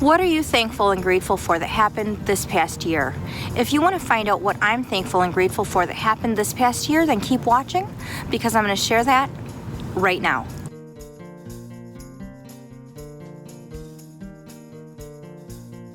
What are you thankful and grateful for that happened this past year? If you want to find out what I'm thankful and grateful for that happened this past year, then keep watching because I'm going to share that right now.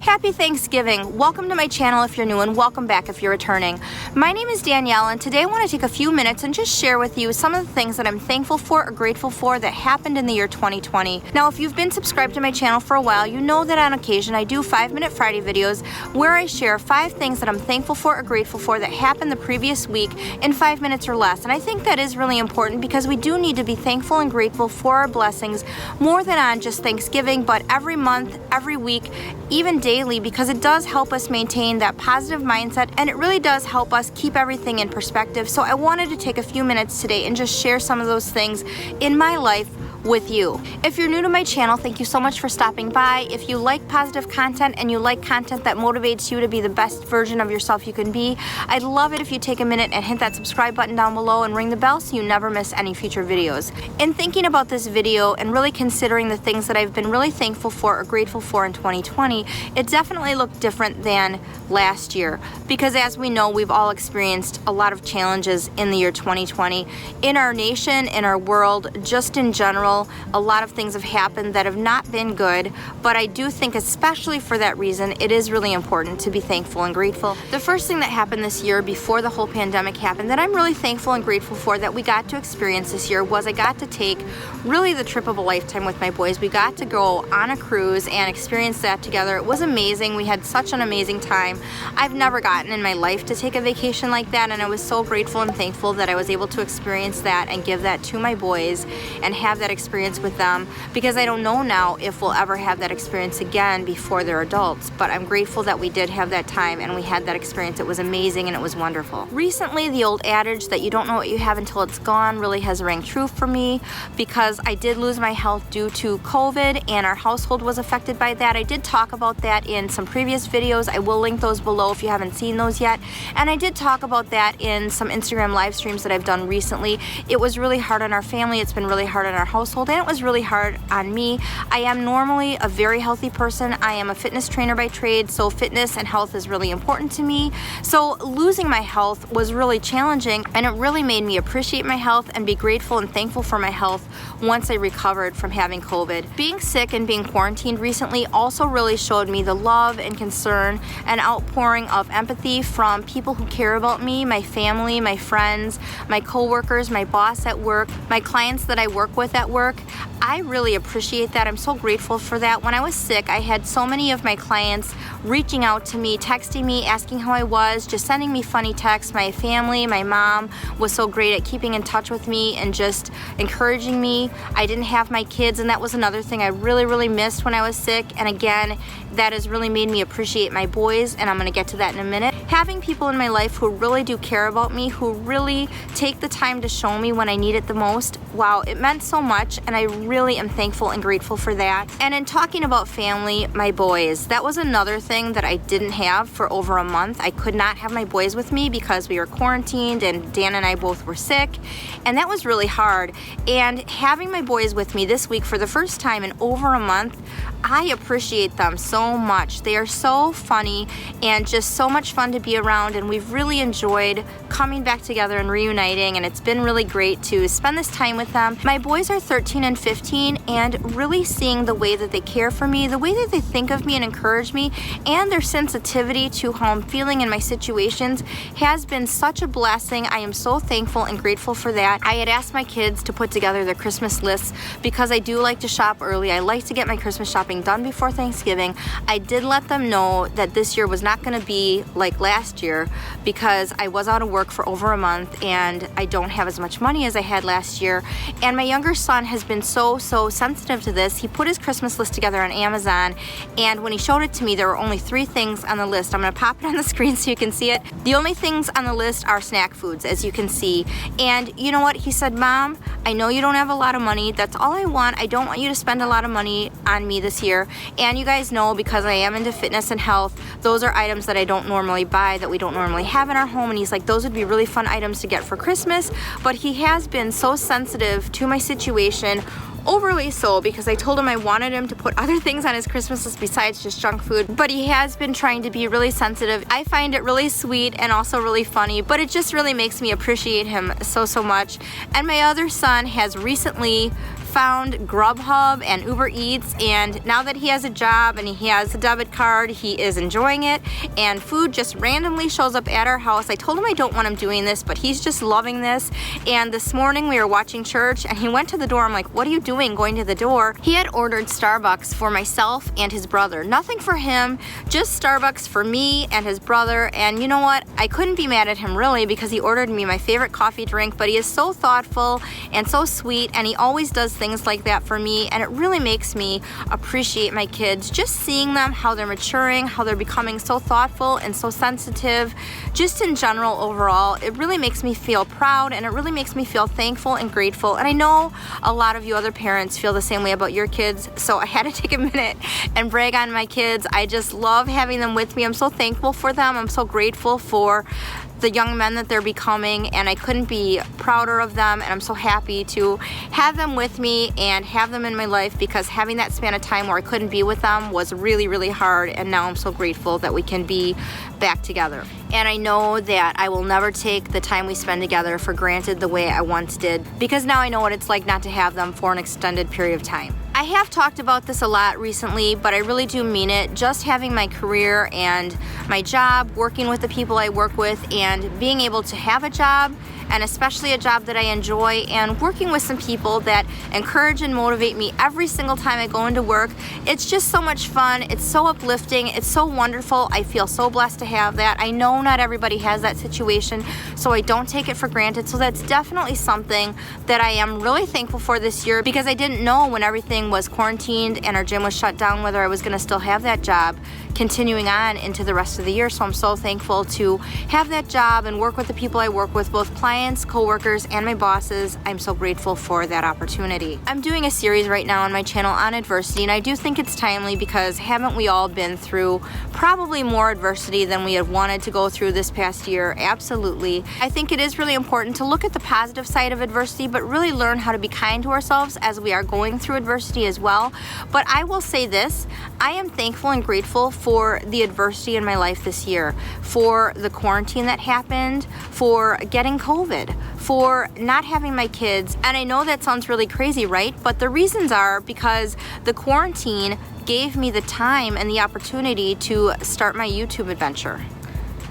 Happy Thanksgiving. Welcome to my channel if you're new and welcome back if you're returning. My name is Danielle and today I want to take a few minutes and just share with you some of the things that I'm thankful for or grateful for that happened in the year 2020. Now if you've been subscribed to my channel for a while, you know that on occasion I do 5-minute Friday videos where I share 5 things that I'm thankful for or grateful for that happened the previous week in 5 minutes or less. And I think that is really important because we do need to be thankful and grateful for our blessings more than on just Thanksgiving, but every month, every week, even daily, because it does help us maintain that positive mindset and it really does help us keep everything in perspective. So I wanted to take a few minutes today and just share some of those things in my life with you. If you're new to my channel, thank you so much for stopping by. If you like positive content and you like content that motivates you to be the best version of yourself you can be, I'd love it if you take a minute and hit that subscribe button down below and ring the bell so you never miss any future videos. In thinking about this video and really considering the things that I've been really thankful for or grateful for in 2020, it definitely looked different than last year because as we know, we've all experienced a lot of challenges in the year 2020 in our nation, in our world, just in general. A lot of things have happened that have not been good, but I do think especially for that reason, it is really important to be thankful and grateful. The first thing that happened this year before the whole pandemic happened that I'm really thankful and grateful for that we got to experience this year was I got to take really the trip of a lifetime with my boys. We got to go on a cruise and experience that together. It was amazing. We had such an amazing time. I've never gotten in my life to take a vacation like that, and I was so grateful and thankful that I was able to experience that and give that to my boys and have that experience with them because I don't know now if we'll ever have that experience again before they're adults, but I'm grateful that we did have that time and we had that experience. It was amazing and it was wonderful. Recently, the old adage that you don't know what you have until it's gone really has rang true for me because I did lose my health due to COVID and our household was affected by that. I did talk about that in some previous videos. I will link those below if you haven't seen those yet. And I did talk about that in some Instagram live streams that I've done recently. It was really hard on our family. It's been really hard on our household and it was really hard on me. I am normally a very healthy person. I am a fitness trainer by trade, so fitness and health is really important to me. So losing my health was really challenging and it really made me appreciate my health and be grateful and thankful for my health once I recovered from having COVID. Being sick and being quarantined recently also really showed me the love and concern and outpouring of empathy from people who care about me, my family, my friends, my coworkers, my boss at work, my clients that I work with at work. I really appreciate that. I'm so grateful for that. When I was sick, I had so many of my clients reaching out to me, texting me, asking how I was, just sending me funny texts. My family, my mom was so great at keeping in touch with me and just encouraging me. I didn't have my kids, and that was another thing I really missed when I was sick. And again, that has really made me appreciate my boys, and I'm gonna get to that in a minute. Having people in my life who really do care about me, who really take the time to show me when I need it the most, wow, it meant so much, and I really am thankful and grateful for that. And in talking about family, my boys, that was another thing that I didn't have for over a month. I could not have my boys with me because we were quarantined and Dan and I both were sick, and that was really hard. And having my boys with me this week for the first time in over a month, I appreciate them so much. They are so funny and just so much fun to be around, and we've really enjoyed coming back together and reuniting, and it's been really great to spend this time with them. My boys are 13 and 15, and really seeing the way that they care for me, the way that they think of me and encourage me, and their sensitivity to how I'm feeling in my situations has been such a blessing. I am so thankful and grateful for that. I had asked my kids to put together their Christmas lists because I do like to shop early. I like to get my Christmas shopping done before Thanksgiving. I did let them know that this year was not going to be like last year because I was out of work for over a month and I don't have as much money as I had last year. And my younger son has been so sensitive to this. He put his Christmas list together on Amazon, and when he showed it to me, there were only 3 things on the list. I'm going to pop it on the screen so you can see it. The only things on the list are snack foods, as you can see. And you know what? He said, Mom, I know you don't have a lot of money. That's all I want. I don't want you to spend a lot of money on me this year. And you guys know, because I am into fitness and health, those are items that I don't normally buy, that we don't normally have in our home. And he's like, those would be really fun items to get for Christmas. But he has been so sensitive to my situation overly so, because I told him I wanted him to put other things on his Christmas list besides just junk food, but he has been trying to be really sensitive. I find it really sweet and also really funny, but it just really makes me appreciate him so much. And my other son has recently found Grubhub and Uber Eats, and now that he has a job and he has a debit card, he is enjoying it, and food just randomly shows up at our house. I told him I don't want him doing this, but he's just loving this. And this morning we were watching church and he went to the door. I'm like, what are you doing going to the door? He had ordered Starbucks for myself and his brother. Nothing for him, just Starbucks for me and his brother. And you know what? I couldn't be mad at him really, because he ordered me my favorite coffee drink, but he is so thoughtful and so sweet, and he always does things like that for me, and it really makes me appreciate my kids. Just seeing them, how they're maturing, how they're becoming so thoughtful and so sensitive, just in general overall, it really makes me feel proud, and it really makes me feel thankful and grateful. And I know a lot of you other parents feel the same way about your kids, so I had to take a minute and brag on my kids. I just love having them with me. I'm so thankful for them. I'm so grateful for the young men that they're becoming, and I couldn't be prouder of them, and I'm so happy to have them with me and have them in my life, because having that span of time where I couldn't be with them was really hard, and now I'm so grateful that we can be back together. And I know that I will never take the time we spend together for granted the way I once did, because now I know what it's like not to have them for an extended period of time. I have talked about this a lot recently, but I really do mean it. Just having my career and my job, working with the people I work with, and being able to have a job, and especially a job that I enjoy, and working with some people that encourage and motivate me every single time I go into work. It's just so much fun. It's so uplifting. It's so wonderful. I feel so blessed to have that. I know not everybody has that situation, so I don't take it for granted. So that's definitely something that I am really thankful for this year, because I didn't know when everything was quarantined and our gym was shut down whether I was going to still have that job continuing on into the rest of the year. So I'm so thankful to have that job and work with the people I work with, both clients, coworkers, and my bosses. I'm so grateful for that opportunity. I'm doing a series right now on my channel on adversity, and I do think it's timely, because haven't we all been through probably more adversity than we have wanted to go through this past year? Absolutely. I think it is really important to look at the positive side of adversity, but really learn how to be kind to ourselves as we are going through adversity as well. But I will say this, I am thankful and grateful for the adversity in my life this year, for the quarantine that happened, for getting COVID, for not having my kids. And I know that sounds really crazy, right? But the reasons are because the quarantine gave me the time and the opportunity to start my YouTube adventure.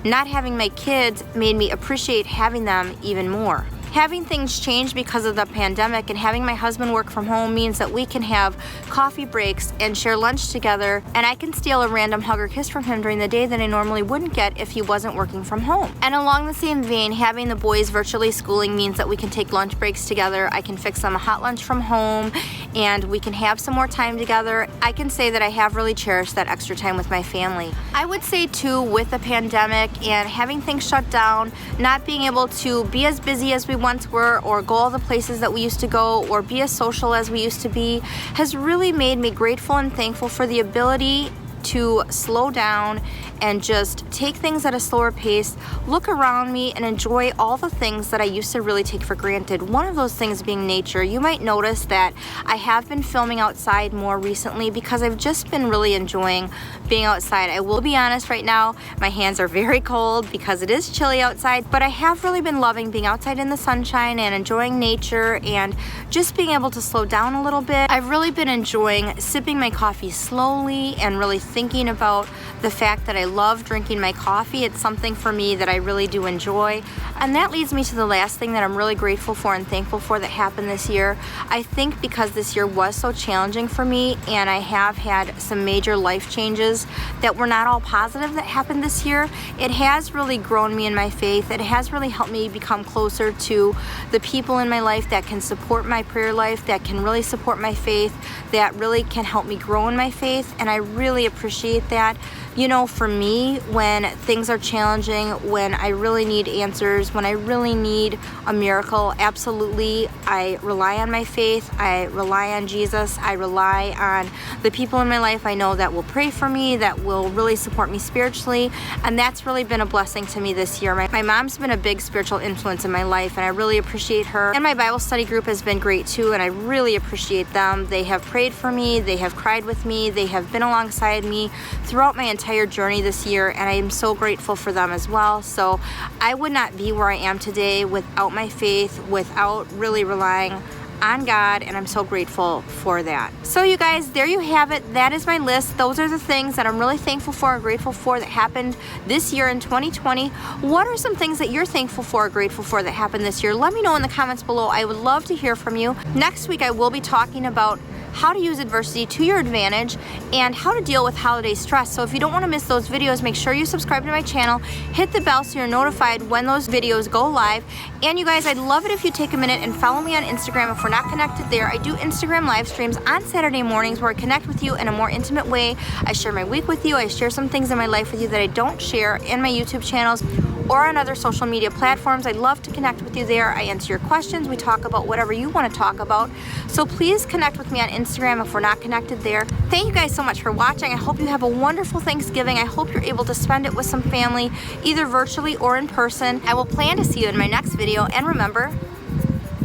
Not having my kids made me appreciate having them even more. Having things change because of the pandemic and having my husband work from home means that we can have coffee breaks and share lunch together, and I can steal a random hug or kiss from him during the day that I normally wouldn't get if he wasn't working from home. And along the same vein, having the boys virtually schooling means that we can take lunch breaks together. I can fix them a hot lunch from home, and we can have some more time together. I can say that I have really cherished that extra time with my family. I would say too, with the pandemic and having things shut down, not being able to be as busy as we once were, or go all the places that we used to go, or be as social as we used to be, has really made me grateful and thankful for the ability to slow down and just take things at a slower pace, look around me, and enjoy all the things that I used to really take for granted. One of those things being nature. You might notice that I have been filming outside more recently because I've just been really enjoying being outside. I will be honest right now, my hands are very cold because it is chilly outside, but I have really been loving being outside in the sunshine and enjoying nature and just being able to slow down a little bit. I've really been enjoying sipping my coffee slowly and really thinking about the fact that I love drinking my coffee. It's something for me that I really do enjoy. And that leads me to the last thing that I'm really grateful for and thankful for that happened this year. I think because this year was so challenging for me, and I have had some major life changes that were not all positive that happened this year, it has really grown me in my faith. It has really helped me become closer to the people in my life that can support my prayer life, that can really support my faith, that really can help me grow in my faith. And I really appreciate appreciate that. You know, for me, when things are challenging, when I really need answers, when I really need a miracle, absolutely, I rely on my faith. I rely on Jesus. I rely on the people in my life I know that will pray for me, that will really support me spiritually. And that's really been a blessing to me this year. My mom's been a big spiritual influence in my life, and I really appreciate her. And my Bible study group has been great too, and I really appreciate them. They have prayed for me. They have cried with me. They have been alongside me throughout my entire journey this year, and I am so grateful for them as well. So I would not be where I am today without my faith, without really relying on God, and I'm so grateful for that. So you guys, there you have it. That is my list. Those are the things that I'm really thankful for and grateful for that happened this year in 2020. What are some things that you're thankful for or grateful for that happened this year? Let me know in the comments below. I would love to hear from you. Next week I will be talking about how to use adversity to your advantage and how to deal with holiday stress. So if you don't want to miss those videos, make sure you subscribe to my channel, hit the bell so you're notified when those videos go live. And you guys, I'd love it if you take a minute and follow me on Instagram if we're not connected there. I do Instagram live streams on Saturday mornings where I connect with you in a more intimate way. I share my week with you. I share some things in my life with you that I don't share in my YouTube channels or on other social media platforms. I'd love to connect with you there. I answer your questions. We talk about whatever you want to talk about. So please connect with me on Instagram if we're not connected there. Thank you guys so much for watching. I hope you have a wonderful Thanksgiving. I hope you're able to spend it with some family, either virtually or in person. I will plan to see you in my next video. And remember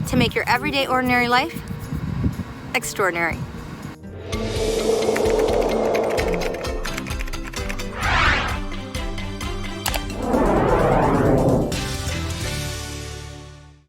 to make your everyday ordinary life extraordinary.